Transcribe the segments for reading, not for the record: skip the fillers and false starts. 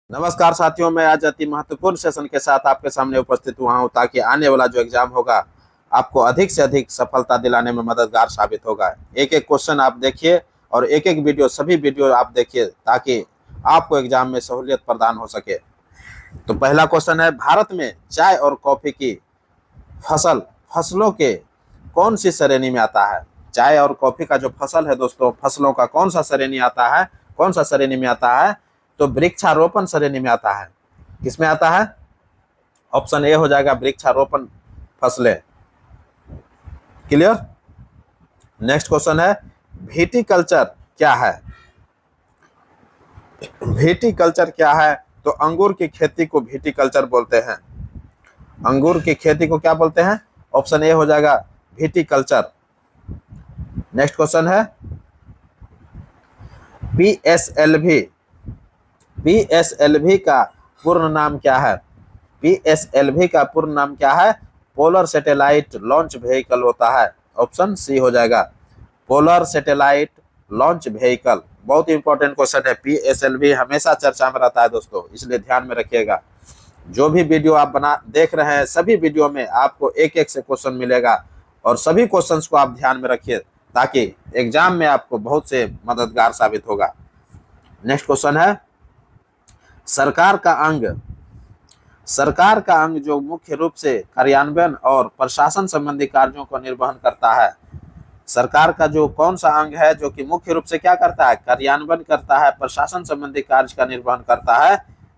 नमस्कार साथियों, मैं आज अति महत्वपूर्ण सेशन के साथ आपके सामने उपस्थित हुआ हूं ताकि आने वाला जो एग्जाम होगा आपको अधिक से अधिक सफलता दिलाने में मददगार साबित होगा। एक एक क्वेश्चन आप देखिए और एक एक वीडियो, सभी वीडियो आप देखिए ताकि आपको एग्जाम में सहूलियत प्रदान हो सके। तो पहला क्वेश्चन है, भारत में चाय और कॉफी की फसलों के कौन सी श्रेणी में आता है? चाय और कॉफी का जो फसल है दोस्तों, फसलों का कौन सा श्रेणी आता है? कौन सा श्रेणी में आता है? तो वृक्षारोपण श्रेणी में आता है। किसमें आता है? ऑप्शन ए हो जाएगा, वृक्षारोपण फसलें। क्लियर। नेक्स्ट क्वेश्चन है, विटिकल्चर क्या है? विटिकल्चर क्या है? तो अंगूर की खेती को विटिकल्चर बोलते हैं। अंगूर की खेती को क्या बोलते हैं? ऑप्शन ए हो जाएगा, विटिकल्चर। नेक्स्ट क्वेश्चन है, पीएसएलवी पीएसएलवी का पूर्ण नाम क्या है? पीएसएलवी का पूर्ण नाम क्या है? पोलर सैटेलाइट लॉन्च व्हीकल होता है। ऑप्शन सी हो जाएगा, पोलर सैटेलाइट लॉन्च व्हीकल। बहुत इंपॉर्टेंट क्वेश्चन है। पीएसएलवी हमेशा चर्चा में रहता है दोस्तों, इसलिए ध्यान में रखिएगा। जो भी वीडियो आप देख रहे हैं, सभी वीडियो में आपको एक एक से क्वेश्चन मिलेगा और सभी क्वेश्चंस को आप ध्यान में रखिए ताकि एग्जाम में आपको बहुत से मददगार साबित होगा। नेक्स्ट क्वेश्चन है, सरकार का अंग जो मुख्य रूप से कार्यान्वयन और प्रशासन संबंधी कार्यों को निर्वहन करता है। सरकार का जो कौन सा अंग है जो कि मुख्य रूप से क्या करता है? कार्यान्वयन करता है, प्रशासन संबंधी कार्य का निर्वहन करता है,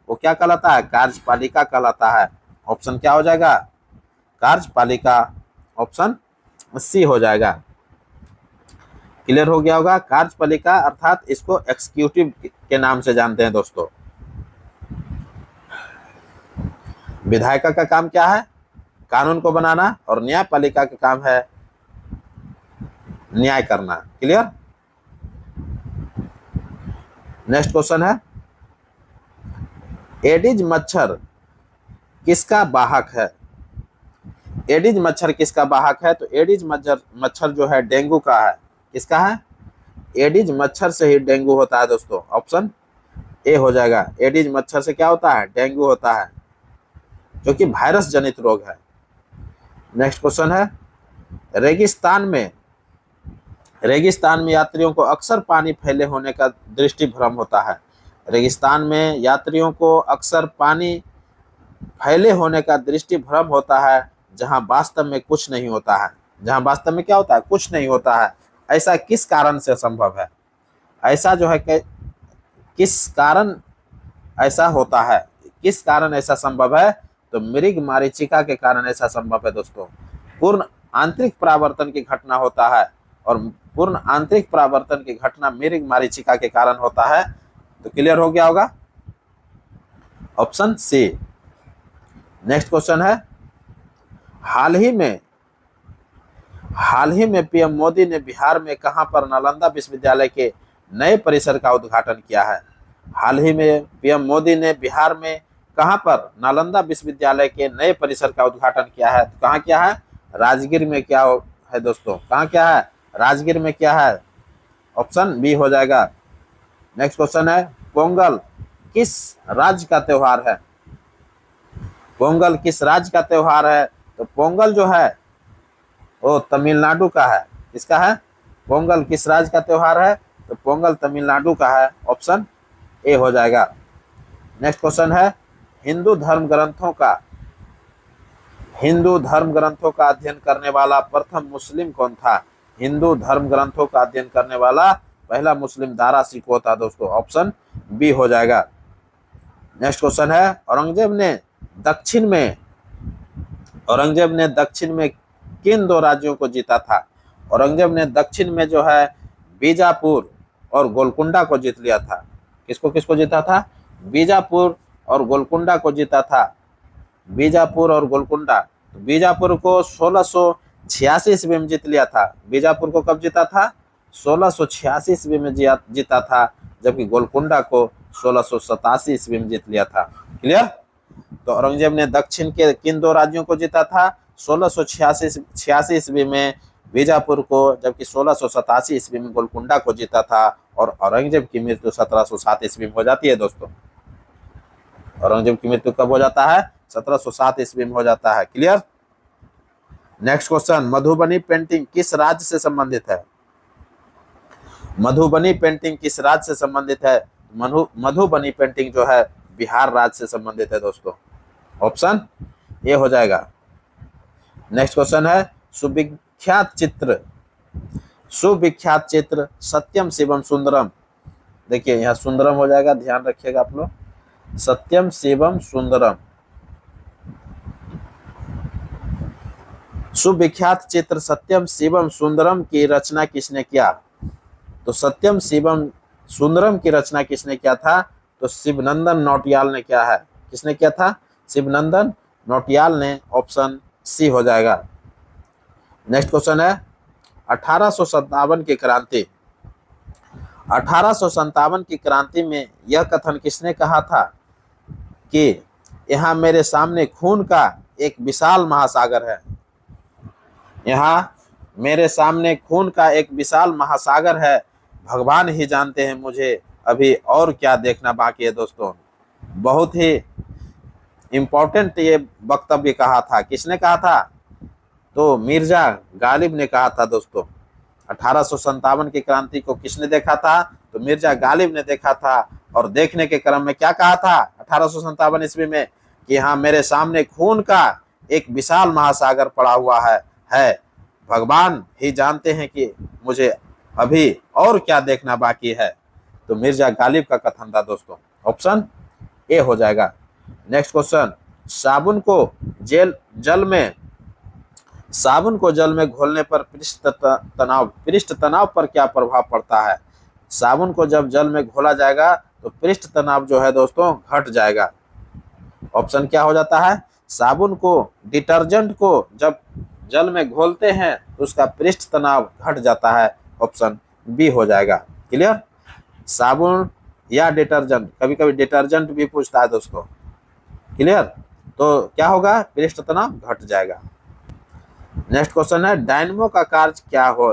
वो क्या कहलाता है? कार्यपालिका कहलाता है। ऑप्शन क्या हो जाएगा? कार्यपालिका। ऑप्शन सी हो जाएगा। क्लियर हो गया होगा। कार्यपालिका अर्थात इसको एग्जीक्यूटिव के नाम से जानते हैं दोस्तों। विधायिका का काम क्या है? कानून को बनाना, और न्यायपालिका का काम है न्याय करना। क्लियर। नेक्स्ट क्वेश्चन है, एडिज मच्छर किसका वाहक है? एडिज मच्छर किसका वाहक है? तो एडिज मच्छर जो है डेंगू का है। किसका है? एडिज मच्छर से ही डेंगू होता है दोस्तों। ऑप्शन ए हो जाएगा। एडिज मच्छर से क्या होता है? डेंगू होता है, जो कि वायरस जनित रोग है। नेक्स्ट क्वेश्चन है, रेगिस्तान में यात्रियों को अक्सर पानी फैले होने का दृष्टि भ्रम होता है। रेगिस्तान में यात्रियों को अक्सर पानी फैले होने का दृष्टि भ्रम होता है, जहां वास्तव में कुछ नहीं होता है। जहां वास्तव में क्या होता है? कुछ नहीं होता है। ऐसा किस कारण से संभव है? ऐसा जो है किस कारण ऐसा होता है? किस कारण ऐसा संभव है? तो मृग मारीचिका के कारण ऐसा संभव है दोस्तों। पूर्ण आंतरिक परावर्तन की घटना होता है, और पूर्ण आंतरिक परावर्तन की घटना मृग मारीचिका के कारण होता है। तो क्लियर हो गया होगा। Option C. नेक्स्ट क्वेश्चन है, हाल ही में पीएम मोदी ने बिहार में कहां पर नालंदा विश्वविद्यालय के नए परिसर का उद्घाटन किया है? हाल ही में पीएम मोदी ने बिहार में कहां पर नालंदा विश्वविद्यालय के नए परिसर का उद्घाटन किया है? तो कहां किया है? राजगीर में। क्या है दोस्तों? कहां क्या है? राजगीर में। क्या है? ऑप्शन बी हो जाएगा। नेक्स्ट क्वेश्चन है, पोंगल किस राज्य का त्योहार है? पोंगल किस राज्य का त्योहार है? तो पोंगल जो है वो तमिलनाडु का है। किसका है? पोंगल किस राज्य का त्योहार है? तो पोंगल तमिलनाडु का है। ऑप्शन ए हो जाएगा। नेक्स्ट क्वेश्चन है, हिंदू धर्म ग्रंथों का अध्ययन करने वाला प्रथम मुस्लिम कौन था? हिंदू धर्म ग्रंथों का अध्ययन करने वाला पहला मुस्लिम दारा सिकोह था दोस्तों। ऑप्शन बी हो जाएगा। नेक्स्ट क्वेश्चन है, औरंगजेब ने दक्षिण में किन दो राज्यों को जीता था? औरंगजेब ने दक्षिण में जो है बीजापुर और गोलकुंडा को जीत लिया था। किसको किसको जीता था? बीजापुर और गोलकुंडा को जीता था। बीजापुर और गोलकुंडा। तो बीजापुर को 1686 ईस्वी में जीत लिया था। बीजापुर को कब जीता था? 1686 ईस्वी में जीता था, जबकि गोलकुंडा को 1687 ईस्वी में जीत लिया था। क्लियर। तो औरंगजेब ने दक्षिण के किन दो राज्यों को जीता था? 1686 ईस्वी में बीजापुर को, जबकि 1687 ईस्वी में गोलकुंडा को जीता था। और औरंगजेब की मृत्यु 1707 ईस्वी में हो जाती है दोस्तों। औरंगजेब की मृत्यु कब हो जाता है? 1707 ईस्वी में हो जाता है। Clear. Next question, Madhubani painting किस राज्य से संबंधित है? मधुबनी पेंटिंग किस राज्य से संबंधित है? मधुबनी पेंटिंग जो है बिहार राज्य से संबंधित है दोस्तों। ऑप्शन ए हो जाएगा। नेक्स्ट क्वेश्चन है, सुविख्यात चित्र सत्यम शिवम सुंदरम। देखिए यहाँ सुंदरम हो जाएगा, ध्यान रखिएगा आप लोग। सत्यम शिवम सुंदरम, सुविख्यात चित्र सत्यम शिवम सुंदरम की रचना किसने किया? तो सत्यम शिवम सुंदरम की रचना किसने किया था? तो शिवनंदन नौटियाल ने किया है। किसने किया था? शिवनंदन नौटियाल ने। ऑप्शन सी हो जाएगा। नेक्स्ट क्वेश्चन है, 1857 की क्रांति। 1857 की क्रांति में यह कथन किसने कहा था कि यहाँ मेरे सामने खून का एक विशाल महासागर है? यहाँ मेरे सामने खून का एक विशाल महासागर है, भगवान ही जानते हैं मुझे अभी और क्या देखना बाकी है। दोस्तों बहुत ही इंपॉर्टेंट ये वक्तव्य कहा था। किसने कहा था? तो मिर्जा गालिब ने कहा था दोस्तों। 1857 की क्रांति को किसने देखा था? तो मिर्जा गालिब ने देखा था। और देखने के क्रम में क्या कहा था 1857 ईस्वी में? कि यहाँ मेरे सामने खून का एक विशाल महासागर पड़ा हुआ है, भगवान ही जानते हैं कि मुझे अभी और क्या देखना बाकी है। तो मिर्जा गालिब का कथन था दोस्तों। ऑप्शन ए हो जाएगा। नेक्स्ट क्वेश्चन, साबुन को जल में घोलने पर पृष्ठ तनाव पर क्या प्रभाव पड़ता है? साबुन को जब जल में घोला जाएगा तो पृष्ठ तनाव जो है दोस्तों घट जाएगा। ऑप्शन क्या हो जाता है? साबुन को, डिटर्जेंट को जब जल में घोलते हैं तो उसका पृष्ठ तनाव घट जाता है। ऑप्शन बी हो जाएगा। क्लियर। साबुन या डिटर्जेंट, कभी कभी डिटर्जेंट भी पूछता है दोस्तों। क्लियर। तो क्या होगा? पृष्ठ तनाव घट जाएगा। नेक्स्ट क्वेश्चन है, डायनमो का कार्य क्या हो?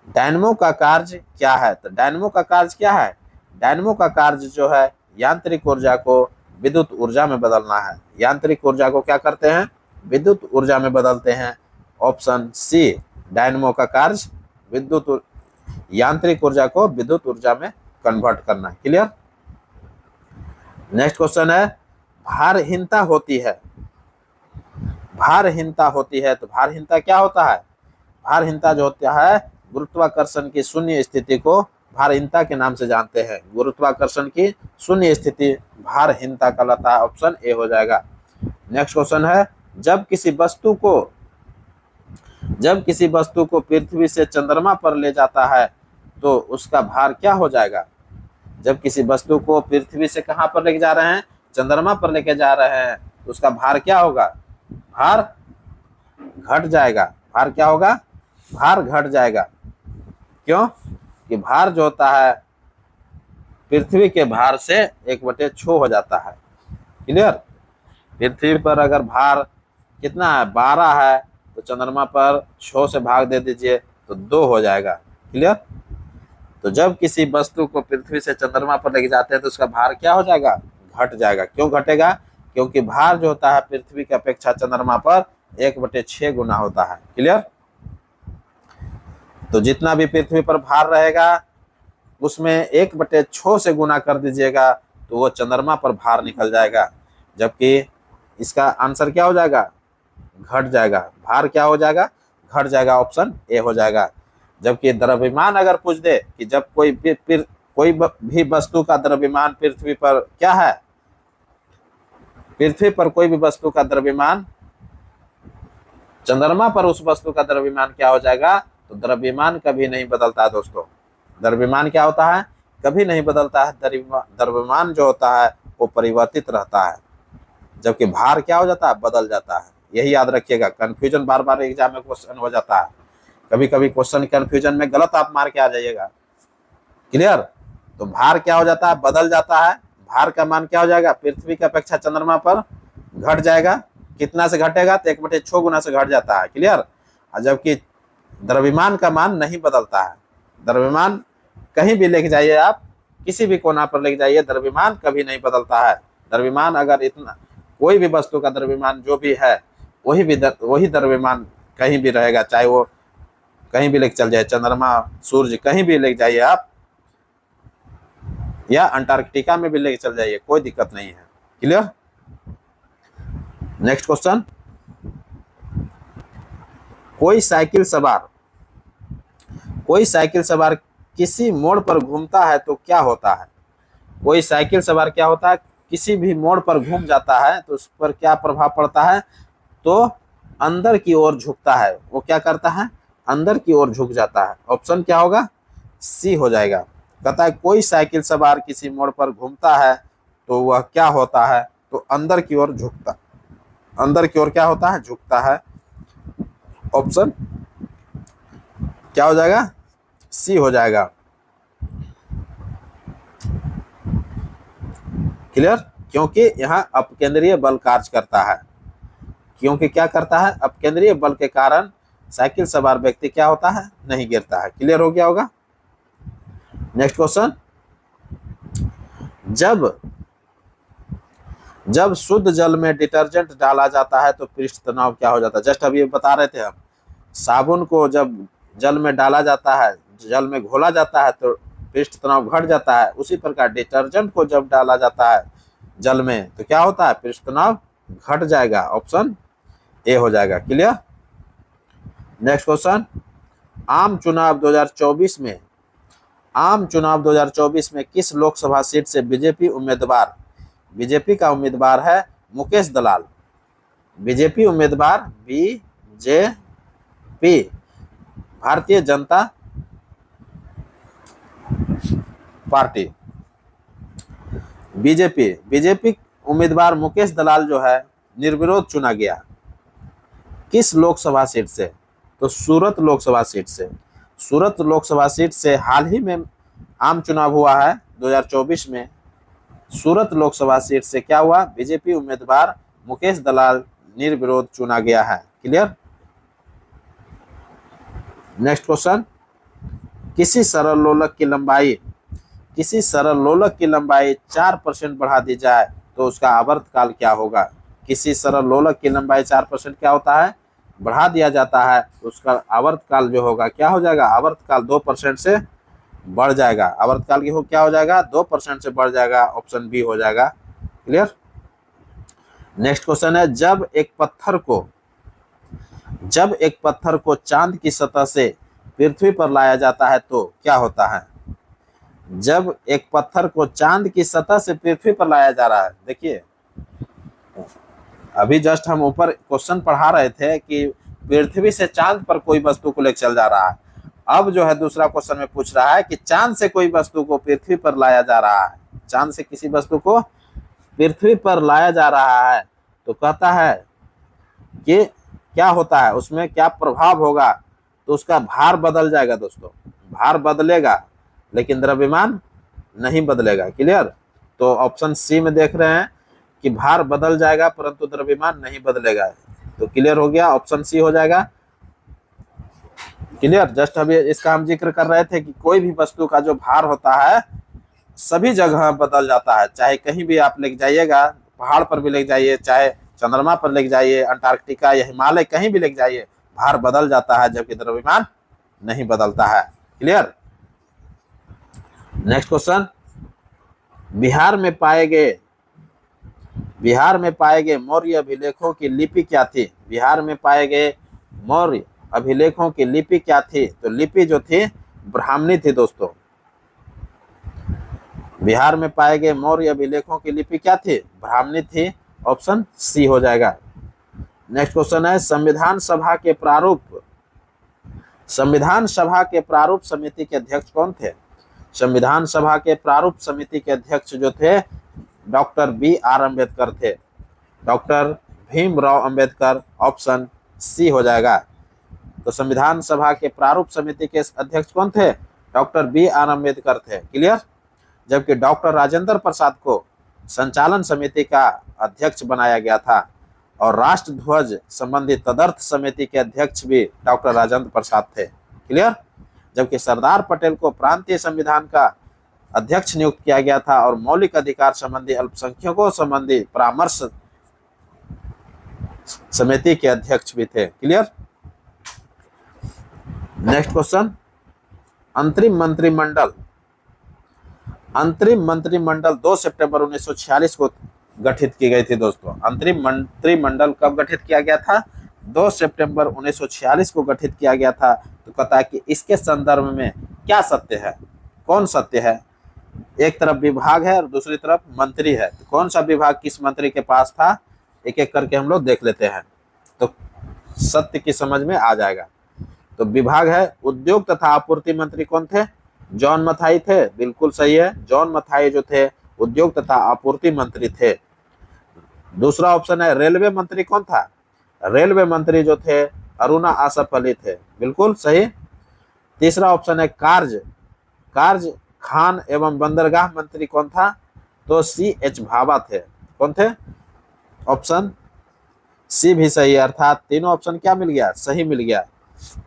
डायनमो का कार्य क्या है? तो डायनमो का कार्य क्या है? डायनमो का कार्य जो है यांत्रिक ऊर्जा को विद्युत ऊर्जा में बदलना है। यांत्रिक ऊर्जा को क्या करते हैं? विद्युत ऊर्जा में बदलते हैं। ऑप्शन सी, डायनमो का कार्य यांत्रिक ऊर्जा को विद्युत ऊर्जा में कन्वर्ट करना है। क्लियर। नेक्स्ट क्वेश्चन है, भारहीनता होती है। भारहीनता होती है तो भारहीनता क्या होता है? भारहीनता जो होता है गुरुत्वाकर्षण की शून्य स्थिति को भारहीनता के नाम से जानते हैं। गुरुत्वाकर्षण की शून्य स्थिति भारहीनता कहलाता है। ऑप्शन ए हो जाएगा। नेक्स्ट क्वेश्चन है, जब किसी वस्तु को पृथ्वी से चंद्रमा पर ले जाता है तो उसका भार क्या हो जाएगा? जब किसी वस्तु को पृथ्वी से कहां पर लेके जा रहे हैं? चंद्रमा पर लेके जा रहे हैं तो उसका भार क्या होगा? भार घट जाएगा। भार क्या होगा? भार घट जाएगा। क्यों? कि भार जो होता है पृथ्वी के भार से 1/6 हो जाता है। क्लियर। पृथ्वी पर अगर भार कितना है? 12 है तो चंद्रमा पर 6 से भाग दे दीजिए तो 2 हो जाएगा। क्लियर। तो जब किसी वस्तु को पृथ्वी से चंद्रमा पर लेके जाते हैं तो उसका भार क्या हो जाएगा? घट जाएगा। क्यों घटेगा? क्योंकि भार जो होता है पृथ्वी की अपेक्षा चंद्रमा पर 1/6 गुना होता है। क्लियर। तो जितना भी पृथ्वी पर भार रहेगा उसमें 1/6 से गुना कर दीजिएगा तो वो चंद्रमा पर भार निकल जाएगा। जबकि इसका आंसर क्या हो जाएगा? घट जाएगा। भार क्या हो जाएगा? घट जाएगा। ऑप्शन ए हो जाएगा। जबकि द्रव्यमान अगर पूछ दे कि जब कोई भी वस्तु का द्रव्यमान पृथ्वी पर क्या है? पृथ्वी पर कोई भी वस्तु का द्रव्यमान चंद्रमा पर उस वस्तु का द्रव्यमान क्या हो जाएगा? तो द्रव्यमान कभी नहीं बदलता दोस्तों। द्रव्यमान क्या होता है? कभी नहीं बदलता है। द्रव्यमान जो होता है वो परिवर्तित रहता है, जबकि भार क्या हो जाता है? बदल जाता है। यही याद रखिएगा। कंफ्यूजन बार बार एग्जाम में क्वेश्चन हो जाता है। कभी कभी क्वेश्चन कंफ्यूजन में गलत आप मार के आ जाइएगा। क्लियर। तो भार क्या हो जाता है? बदल जाता है। भार का मान क्या हो जाएगा? पृथ्वी की अपेक्षा चंद्रमा पर घट जाएगा। कितना से घटेगा? तो 1/6 गुना से घट जाता है। क्लियर। जबकि द्रव्यमान का मान नहीं बदलता है। द्रव्यमान कहीं भी लेके जाइए, आप किसी भी कोना पर लेके जाइए, द्रव्यमान कभी नहीं बदलता है। द्रव्यमान अगर इतना, कोई भी वस्तु का द्रव्यमान जो भी है वही द्रव्यमान कहीं भी रहेगा, चाहे वो कहीं भी लेके चल जाए, चंद्रमा, सूर्य, कहीं भी लेके जाइए आप, या अंटार्कटिका में भी लेके चल जाइए, कोई दिक्कत नहीं है। क्लियर? नेक्स्ट क्वेश्चन, कोई साइकिल सवार किसी मोड़ पर घूमता है तो क्या होता है? कोई साइकिल सवार क्या होता है, किसी भी मोड़ पर घूम जाता है तो उस पर क्या प्रभाव पड़ता है? तो अंदर की ओर झुकता है। वो क्या करता है? अंदर की ओर झुक जाता है। ऑप्शन क्या होगा? सी हो जाएगा। कहता है कोई साइकिल सवार किसी मोड़ पर घूमता है तो वह क्या होता है? तो अंदर की ओर झुकता, अंदर की ओर क्या होता है? झुकता है। ऑप्शन क्या हो जाएगा? सी हो जाएगा। क्लियर? क्योंकि यहाँ अपकेंद्रीय बल कार्य करता है। क्योंकि क्या करता है? अपकेंद्रीय बल के कारण साइकिल सवार व्यक्ति क्या होता है? नहीं गिरता है। क्लियर हो गया होगा? नेक्स्ट क्वेश्चन, जब शुद्ध जल में डिटर्जेंट डाला जाता है तो पृष्ठ तनाव क्या हो जाता है? जस्ट अभी बता रहे थे हम, साबुन को जब जल में डाला जाता है, जल में घोला जाता है तो पृष्ठ तनाव घट जाता है। उसी प्रकार डिटर्जेंट को जब डाला जाता है जल में तो क्या होता है? पृष्ठ तनाव घट जाएगा। ऑप्शन ए हो जाएगा। क्लियर? नेक्स्ट क्वेश्चन, आम चुनाव 2024 में किस लोकसभा सीट से बीजेपी का उम्मीदवार है मुकेश दलाल। बीजेपी उम्मीदवार BJP Bharatiya Janata party, BJP उम्मीदवार मुकेश दलाल जो है निर्विरोध चुना गया। किस लोकसभा सीट से? तो सूरत लोकसभा सीट से। सूरत लोकसभा सीट से हाल ही में आम चुनाव हुआ है 2024 में। सूरत लोकसभा सीट से क्या हुआ? बीजेपी उम्मीदवार मुकेश दलाल निर्विरोध चुना गया है। क्लियर? नेक्स्ट क्वेश्चन, किसी सरल लोलक की लंबाई 4% बढ़ा दी जाए तो उसका आवर्तकाल क्या होगा? किसी सरल लोलक की लंबाई 4% क्या होता है? बढ़ा दिया जाता है, उसका आवर्तकाल जो होगा क्या हो जाएगा? आवर्तकाल 2% से बढ़ जाएगा। आवर्तकाल की क्या हो जाएगा? 2% से बढ़ जाएगा। ऑप्शन बी हो जाएगा। क्लियर? नेक्स्ट क्वेश्चन है, जब एक पत्थर को चांद की सतह से पृथ्वी पर लाया जाता है तो क्या होता है? जब एक पत्थर को चांद की सतह से पृथ्वी पर लाया जा रहा है, देखिए अभी जस्ट हम ऊपर क्वेश्चन पढ़ा रहे थे कि पृथ्वी से चांद पर कोई वस्तु को लेकर चल जा रहा है। अब जो है दूसरा क्वेश्चन में पूछ रहा है कि चांद से कोई वस्तु को पृथ्वी पर लाया जा रहा है, चांद से किसी वस्तु को पृथ्वी पर लाया जा रहा है तो कहता है कि क्या होता है, उसमें क्या प्रभाव होगा? तो उसका भार बदल जाएगा दोस्तों, भार बदलेगा लेकिन द्रव्यमान नहीं बदलेगा। क्लियर? तो ऑप्शन सी में देख रहे हैं कि भार बदल जाएगा परंतु द्रव्यमान नहीं बदलेगा। तो क्लियर हो गया, ऑप्शन सी हो जाएगा। क्लियर? जस्ट अभी इसका हम जिक्र कर रहे थे कि कोई भी वस्तु का जो भार होता है सभी जगह बदल जाता है, चाहे कहीं भी आप लेके जाइएगा, पहाड़ पर भी लेके जाइए, चाहे चंद्रमा पर लेके जाइए, अंटार्कटिका या हिमालय कहीं भी लेके जाइए, भार बदल जाता है जबकि द्रव्यमान नहीं बदलता है। क्लियर? नेक्स्ट क्वेश्चन, बिहार में पाए गए मौर्य अभिलेखों की लिपि क्या थी? बिहार में पाए गए मौर्य अभिलेखों की लिपि क्या थी? तो लिपि जो थी ब्राह्मणी थी दोस्तों। बिहार में पाए गए मौर्य अभिलेखों की लिपि क्या थी? ब्राह्मणी थी। ऑप्शन सी हो जाएगा। नेक्स्ट क्वेश्चन है, संविधान सभा के प्रारूप समिति के अध्यक्ष कौन थे? संविधान सभा के प्रारूप समिति के अध्यक्ष जो थे डॉक्टर B.R. अम्बेडकर थे, doctor Bhimrao Ambedkar. Option C हो जाएगा। तो संविधान सभा के प्रारूप समिति के अध्यक्ष कौन थे? Doctor B.R. अम्बेडकर थे। क्लियर? जबकि डॉक्टर राजेंद्र प्रसाद को संचालन समिति का अध्यक्ष बनाया गया था और राष्ट्र ध्वज संबंधी तदर्थ समिति के अध्यक्ष भी डॉक्टर राजेंद्र प्रसाद थे। क्लियर? जबकि सरदार पटेल को प्रांतीय संविधान का अध्यक्ष नियुक्त किया गया था और मौलिक अधिकार संबंधी अल्पसंख्यकों संबंधी परामर्श समिति के अध्यक्ष भी थे। क्लियर। नेक्स्ट क्वेश्चन, अंतरिम मंत्रिमंडल। अंतरिम मंत्रिमंडल 2 सितंबर 1946 को गठित की गई थी दोस्तों। अंतरिम मंत्रिमंडल कब गठित किया गया था? 2 सितंबर 1946 को गठित किया गया था। तो कहता है कि इसके संदर्भ में क्या सत्य है, कौन सत्य है? एक तरफ विभाग है और दूसरी तरफ मंत्री है, तो कौन सा विभाग किस मंत्री के पास था, एक एक करके हम लोग देख लेते हैं तो सत्य की समझ में आ जाएगा। तो विभाग है, उद्योग तथा आपूर्ति मंत्री कौन थे? जॉन मथाई थे, बिल्कुल सही है। जॉन मथाई जो थे उद्योग तथा आपूर्ति मंत्री थे। दूसरा ऑप्शन है, रेलवे मंत्री कौन था? रेलवे मंत्री जो थे अरुणा आसफ अली थे, बिल्कुल सही। तीसरा ऑप्शन है, कार्य खान एवं बंदरगाह मंत्री कौन था? तो C.H. भाभा थे। कौन थे? ऑप्शन सी भी सही है, अर्थात तीनों ऑप्शन क्या मिल गया? सही मिल गया।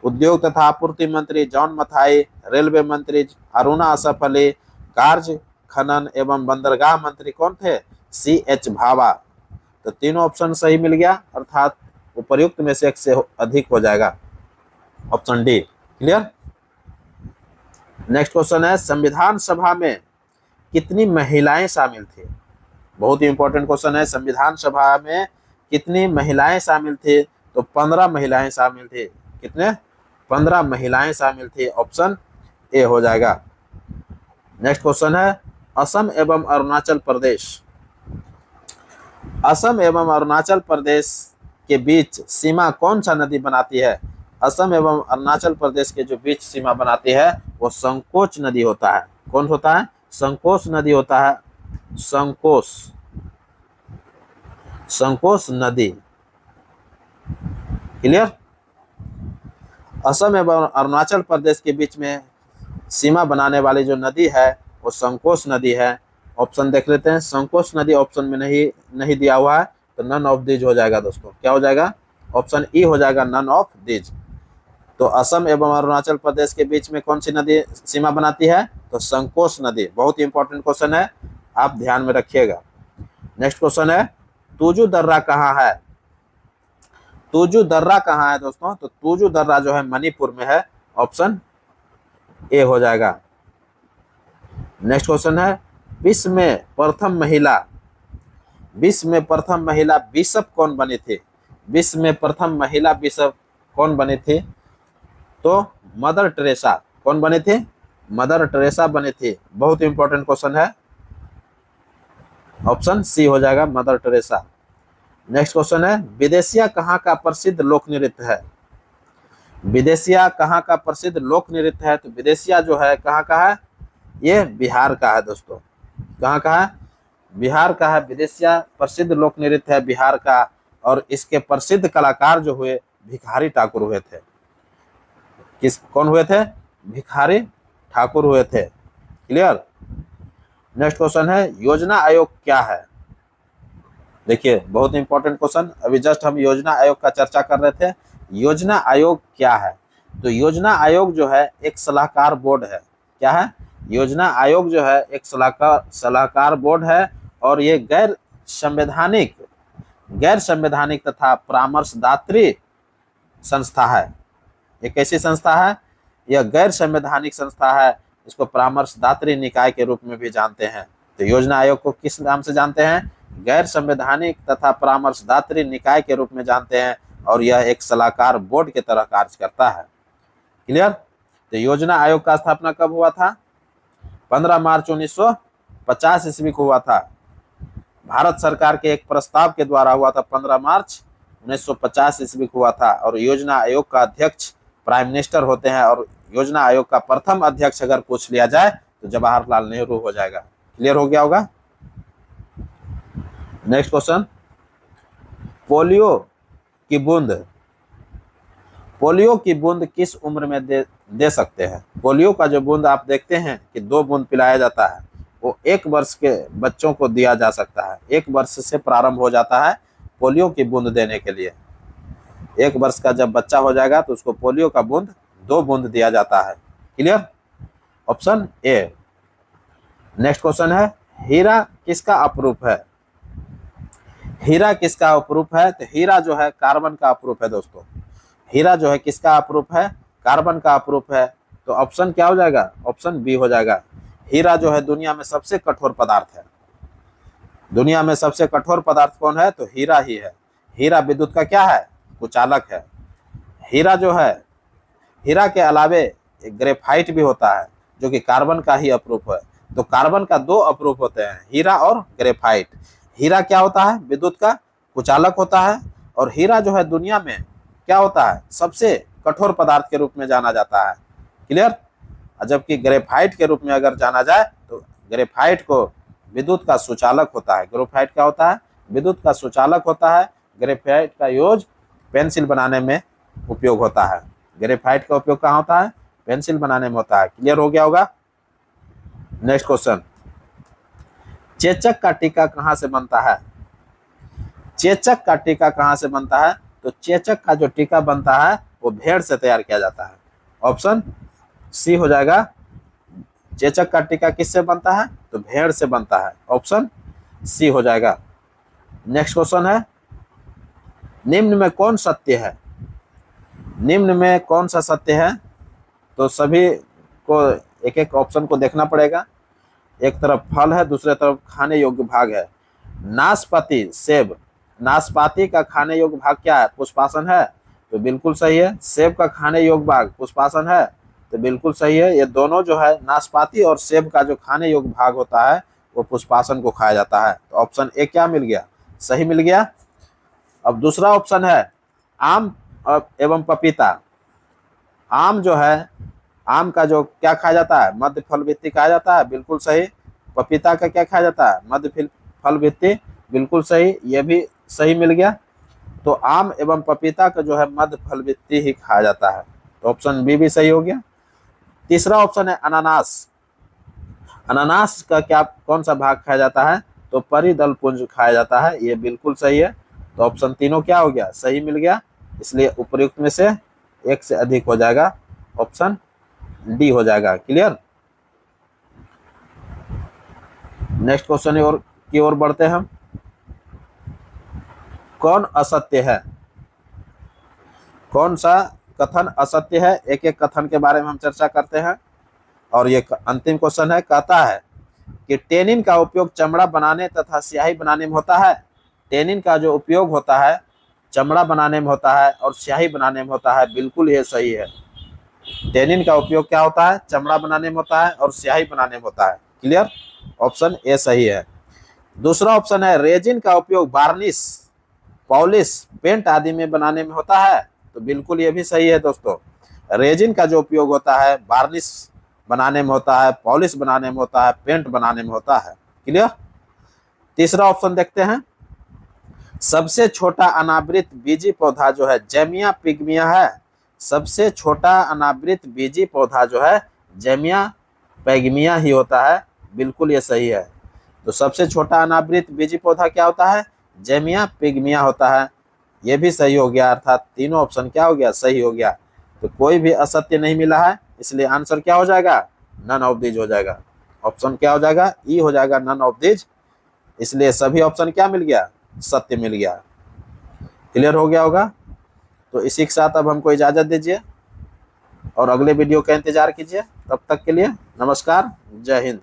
उद्योग तथा आपूर्ति मंत्री जॉन मथाई, रेलवे मंत्री अरुणा आसफ अली, कार्य खनन एवं बंदरगाह मंत्री कौन थे? C.H. भाभा। तो तीनों ऑप्शन सही मिल गया, अर्थात उपर्युक्त में से एक से अधिक हो जाएगा, option D. Clear. Next question है, संविधान सभा में कितनी महिलाएं शामिल थी? बहुत ही इंपॉर्टेंट क्वेश्चन है। संविधान सभा में कितनी महिलाएं शामिल थी? तो 15 महिलाएं शामिल थी। कितने? 15 महिलाएं शामिल थी, ऑप्शन ए हो जाएगा। नेक्स्ट क्वेश्चन है, असम एवं अरुणाचल प्रदेश। असम एवं अरुणाचल प्रदेश के बीच सीमा कौन सा नदी बनाती है? असम एवं अरुणाचल प्रदेश के जो बीच सीमा बनाती है वो संकोच नदी होता है। कौन होता है? संकोच नदी होता है। संकोच नदी। क्लियर। असम एवं अरुणाचल प्रदेश के बीच में सीमा बनाने वाली जो नदी है वो संकोच नदी है। ऑप्शन देख लेते हैं। संकोच नदी ऑप्शन में नहीं दिया हुआ है, तो नन ऑफ दीज हो जाएगा दोस्तों। क्या हो जाएगा? ऑप्शन ई हो जाएगा, नन ऑफ दीज। तो असम एवं अरुणाचल प्रदेश के बीच में कौन सी नदी सीमा बनाती है? तो संकोच नदी। बहुत ही इंपॉर्टेंट क्वेश्चन है, आप ध्यान में रखिएगा। नेक्स्ट क्वेश्चन है, तुजू दर्रा कहाँ है? तुजू दर्रा कहाँ है दोस्तों? तो तुजू दर्रा जो है मणिपुर में है, ऑप्शन ए हो जाएगा। नेक्स्ट क्वेश्चन है, विश्व में प्रथम महिला बिशप कौन बनी थी? विश्व में प्रथम महिला बिशप कौन बनी थी? तो मदर टेरेसा। कौन बनी थी? मदर टेरेसा बनी थी। बहुत इंपॉर्टेंट क्वेश्चन है, ऑप्शन सी हो जाएगा, मदर टेरेसा। नेक्स्ट क्वेश्चन है, विदेशिया कहाँ का प्रसिद्ध लोक नृत्य है? विदेशिया कहाँ का प्रसिद्ध लोक नृत्य है? तो विदेशिया जो है कहाँ का है? ये बिहार का है दोस्तों। कहाँ का है? बिहार का है। विदेशिया प्रसिद्ध लोक नृत्य है बिहार का, और इसके प्रसिद्ध कलाकार जो हुए भिखारी ठाकुर हुए थे। कौन हुए थे? भिखारी ठाकुर हुए थे। क्लियर। नेक्स्ट क्वेश्चन है, योजना आयोग क्या है? देखिए बहुत इंपॉर्टेंट क्वेश्चन, अभी जस्ट हम योजना आयोग का चर्चा कर रहे थे। योजना आयोग क्या है? तो योजना आयोग जो है एक सलाहकार बोर्ड है। क्या है? योजना आयोग जो है एक सलाहकार बोर्ड है, और ये गैर संवैधानिक तथा परामर्शदात्री संस्था है। ये कैसी संस्था है? यह गैर संवैधानिक संस्था है। इसको परामर्शदात्री निकाय के रूप में भी जानते हैं। तो योजना आयोग को किस नाम से जानते हैं? गैर संवैधानिक तथा परामर्शदात्री निकाय के रूप में जानते हैं, और यह एक सलाहकार बोर्ड की तरह कार्य करता है। क्लियर। तो योजना आयोग का स्थापना कब हुआ था? 15 मार्च 1950 ईस्वी को हुआ था। भारत सरकार के एक प्रस्ताव के द्वारा हुआ था। 15 मार्च 1950 ईस्वी को हुआ था। और योजना आयोग का अध्यक्ष प्राइम मिनिस्टर होते हैं, और योजना आयोग का प्रथम अध्यक्ष अगर पूछ लिया जाए तो जवाहरलाल नेहरू हो जाएगा। क्लियर हो गया होगा। नेक्स्ट क्वेश्चन, पोलियो की बूंद किस उम्र में दे सकते हैं? पोलियो का जो बूंद आप देखते हैं कि 2 बूंद पिलाया जाता है, वो 1 वर्ष के बच्चों को दिया जा सकता है। 1 वर्ष से प्रारंभ हो जाता है पोलियो की बूंद देने के लिए। 1 वर्ष का जब बच्चा हो जाएगा तो उसको पोलियो का बूंद 2 बूंद दिया जाता है। Clear. Option A. Next question है, हीरा किसका अपरूप है? हीरा किसका अपरूप है? तो हीरा जो है कार्बन का अपरूप है दोस्तों। हीरा जो है किसका अपरूप है? कार्बन का अपरूप है। तो ऑप्शन क्या हो जाएगा? ऑप्शन बी हो जाएगा। हीरा जो है दुनिया में सबसे कठोर पदार्थ है। दुनिया में सबसे कठोर पदार्थ कौन है? तो हीरा ही है। हीरा विद्युत का क्या है? कुचालक है। हीरा जो है, हीरा के अलावे एक ग्रेफाइट भी होता है जो कि कार्बन का ही अपरूप है। तो कार्बन का दो अपरूप होते हैं, हीरा और ग्रेफाइट। हीरा क्या होता है? विद्युत का कुचालक होता है। और हीरा जो है दुनिया में क्या होता है? सबसे कठोर पदार्थ के रूप में जाना जाता है। क्लियर? जबकि ग्रेफाइट के रूप में अगर जाना जाए तो ग्रेफाइट को विद्युत का सुचालक होता है। ग्रेफाइट क्या होता है? विद्युत का सुचालक होता है। ग्रेफाइट का यूज पेंसिल बनाने में उपयोग होता है। ग्रेफाइट का उपयोग कहाँ होता है? पेंसिल बनाने में होता है। क्लियर हो गया होगा? नेक्स्ट क्वेश्चन, चेचक का टीका कहाँ से बनता है? चेचक का टीका कहाँ से बनता है? तो चेचक का जो टीका बनता है वो भेड़ से तैयार किया जाता है। ऑप्शन सी हो जाएगा। चेचक का टीका किससे बनता है? तो भेड़ से बनता है। ऑप्शन सी हो जाएगा। नेक्स्ट क्वेश्चन है, निम्न में कौन सत्य है? निम्न में कौन सा सत्य है? तो सभी को एक एक ऑप्शन को देखना पड़ेगा। एक तरफ फल है, दूसरे तरफ खाने योग्य भाग है। नाशपाती, सेब, नाशपाती का खाने योग्य भाग क्या है? पुष्पासन है। तो बिल्कुल सही है। सेब का खाने योग्य भाग पुष्पासन है। तो बिल्कुल सही है। ये दोनों जो है, नाशपाती और सेब का जो खाने योग्य भाग होता है वो पुष्पासन को खाया जाता है। तो ऑप्शन ए क्या मिल गया? सही मिल गया। अब दूसरा ऑप्शन है, आम एवं पपीता। आम जो है, आम का जो क्या खाया जाता है? मध्य फल भित्ति खाया जाता है। बिल्कुल सही। पपीता का क्या खाया जाता है? मध्य फल भित्ति। बिल्कुल सही, ये भी सही मिल गया। तो आम एवं पपीता का जो है मध्य फल भित्ति ही खाया जाता है। तो ऑप्शन बी भी सही हो गया। तीसरा ऑप्शन है अनानास। अनानास का क्या, कौन सा भाग खाया जाता है? तो परिदल पुंज खाया जाता है। ये बिल्कुल सही है। तो ऑप्शन तीनों क्या हो गया? सही मिल गया। इसलिए उपयुक्त में से एक से अधिक हो जाएगा। ऑप्शन डी हो जाएगा। क्लियर? नेक्स्ट क्वेश्चन की ओर बढ़ते हैं हम। कौन असत्य है? कौन सा कथन असत्य है? एक एक कथन के बारे में हम चर्चा करते हैं। और ये अंतिम क्वेश्चन है, कहता है कि टेनिन का उपयोग चमड़ा बनाने तथा स्याही बनाने में होता है। टेनिन का जो उपयोग होता है चमड़ा बनाने में होता है और स्याही बनाने में होता है। बिल्कुल ये सही है। टेनिन का उपयोग क्या होता है? चमड़ा बनाने में होता है और स्याही बनाने में होता है। क्लियर? ऑप्शन ए सही है। दूसरा ऑप्शन है, रेजिन का उपयोग वार्निश, पॉलिश, पेंट आदि में बनाने में होता है। तो बिल्कुल ये भी सही है दोस्तों। रेजिन का जो उपयोग होता है वार्निश बनाने में होता है, पॉलिश बनाने में होता है, पेंट बनाने में होता है। क्लियर? तीसरा ऑप्शन देखते हैं, सबसे छोटा अनावृत बीजी पौधा जो है जेमिया पिग्मिया है। सबसे छोटा अनावृत बीजी पौधा जो है जेमिया पिग्मिया ही होता है। बिल्कुल ये सही है। तो सबसे छोटा अनावृत बीजी पौधा क्या होता है? जेमिया पिग्मिया होता है। ये भी सही हो गया। अर्थात तीनों ऑप्शन क्या हो गया? सही हो गया। तो कोई भी असत्य नहीं मिला है, इसलिए आंसर क्या हो जाएगा? नन ऑफ दीज हो जाएगा। ऑप्शन क्या हो जाएगा? ई हो जाएगा, नन ऑफ दीज। इसलिए सभी ऑप्शन क्या मिल गया? सत्य मिल गया। क्लियर हो गया होगा? तो इसी के साथ अब हमको इजाजत दीजिए और अगले वीडियो का इंतजार कीजिए। तब तक के लिए नमस्कार, जय हिंद।